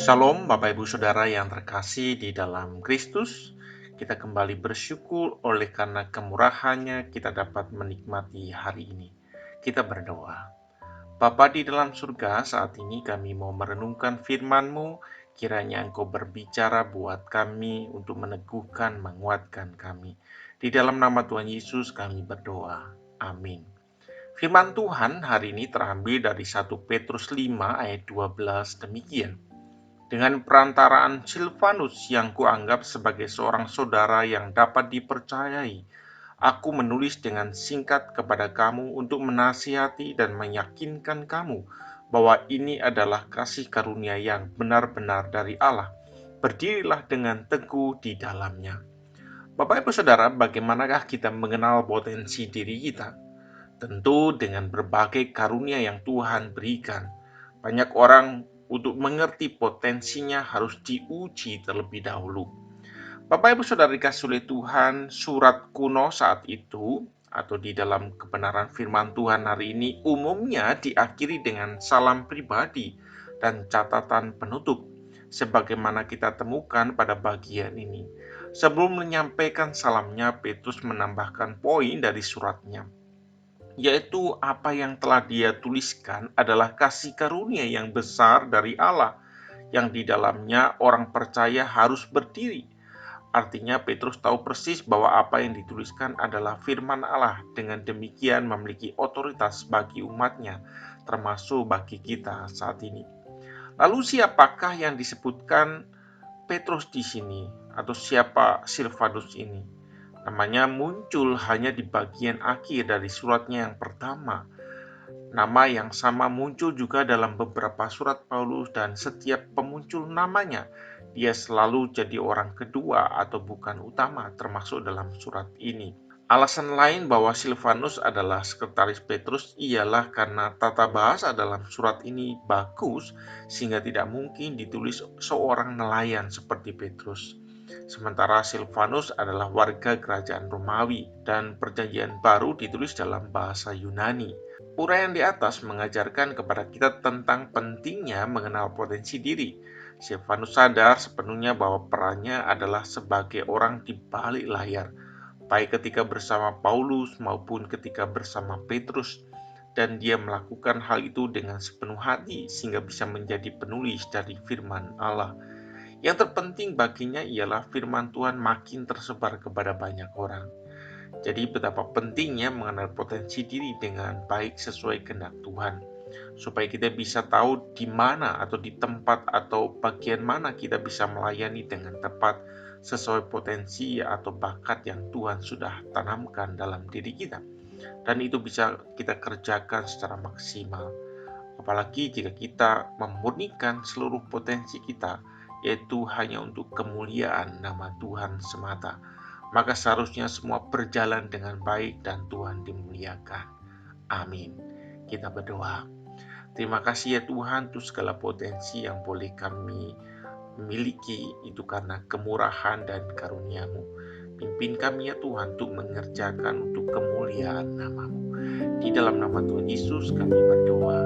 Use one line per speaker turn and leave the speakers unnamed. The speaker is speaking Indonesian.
Shalom Bapak Ibu Saudara yang terkasih di dalam Kristus. Kita kembali bersyukur oleh karena kemurahan-Nya kita dapat menikmati hari ini. Kita berdoa. Bapa di dalam surga, saat ini kami mau merenungkan firman-Mu. Kiranya Engkau berbicara buat kami untuk meneguhkan, menguatkan kami. Di dalam nama Tuhan Yesus kami berdoa. Amin. Firman Tuhan hari ini terambil dari 1 Petrus 5 ayat 12 demikian. Dengan perantaraan Silvanus yang kuanggap sebagai seorang saudara yang dapat dipercayai, aku menulis dengan singkat kepada kamu untuk menasihati dan meyakinkan kamu bahwa ini adalah kasih karunia yang benar-benar dari Allah. Berdirilah dengan teguh di dalamnya. Bapak Ibu Saudara, bagaimanakah kita mengenal potensi diri kita? Tentu dengan berbagai karunia yang Tuhan berikan. Banyak orang untuk mengerti potensinya harus diuji terlebih dahulu. Bapak Ibu Saudara dikasih oleh Tuhan, surat kuno saat itu atau di dalam kebenaran firman Tuhan hari ini umumnya diakhiri dengan salam pribadi dan catatan penutup, sebagaimana kita temukan pada bagian ini. Sebelum menyampaikan salamnya, Petrus menambahkan poin dari suratnya, yaitu apa yang telah dia tuliskan adalah kasih karunia yang besar dari Allah, yang di dalamnya orang percaya harus berdiri. Artinya Petrus tahu persis bahwa apa yang dituliskan adalah firman Allah, dengan demikian memiliki otoritas bagi umatnya, termasuk bagi kita saat ini. Lalu siapakah yang disebutkan Petrus di sini, atau siapa Silvanus ini? Namanya muncul hanya di bagian akhir dari suratnya yang pertama. Nama yang sama muncul juga dalam beberapa surat Paulus, dan setiap pemuncul namanya, dia selalu jadi orang kedua atau bukan utama, termasuk dalam surat ini. Alasan lain bahwa Silvanus adalah sekretaris Petrus ialah karena tata bahasa dalam surat ini bagus, sehingga tidak mungkin ditulis seorang nelayan seperti Petrus. Sementara Silvanus adalah warga kerajaan Romawi dan Perjanjian Baru ditulis dalam bahasa Yunani. Uraian di atas mengajarkan kepada kita tentang pentingnya mengenal potensi diri. Silvanus sadar sepenuhnya bahwa perannya adalah sebagai orang di balik layar, baik ketika bersama Paulus maupun ketika bersama Petrus, dan dia melakukan hal itu dengan sepenuh hati sehingga bisa menjadi penulis dari firman Allah. Yang terpenting baginya ialah firman Tuhan makin tersebar kepada banyak orang. Jadi betapa pentingnya mengenal potensi diri dengan baik sesuai kehendak Tuhan, supaya kita bisa tahu di mana atau di tempat atau bagian mana kita bisa melayani dengan tepat sesuai potensi atau bakat yang Tuhan sudah tanamkan dalam diri kita, dan itu bisa kita kerjakan secara maksimal. Apalagi jika kita memurnikan seluruh potensi kita, yaitu hanya untuk kemuliaan nama Tuhan semata, maka seharusnya semua berjalan dengan baik dan Tuhan dimuliakan. Amin. Kita berdoa. Terima kasih ya Tuhan untuk segala potensi yang boleh kami miliki, itu karena kemurahan dan karunia-Mu. Pimpin kami ya Tuhan untuk mengerjakan untuk kemuliaan nama-Mu. Di dalam nama Tuhan Yesus kami berdoa.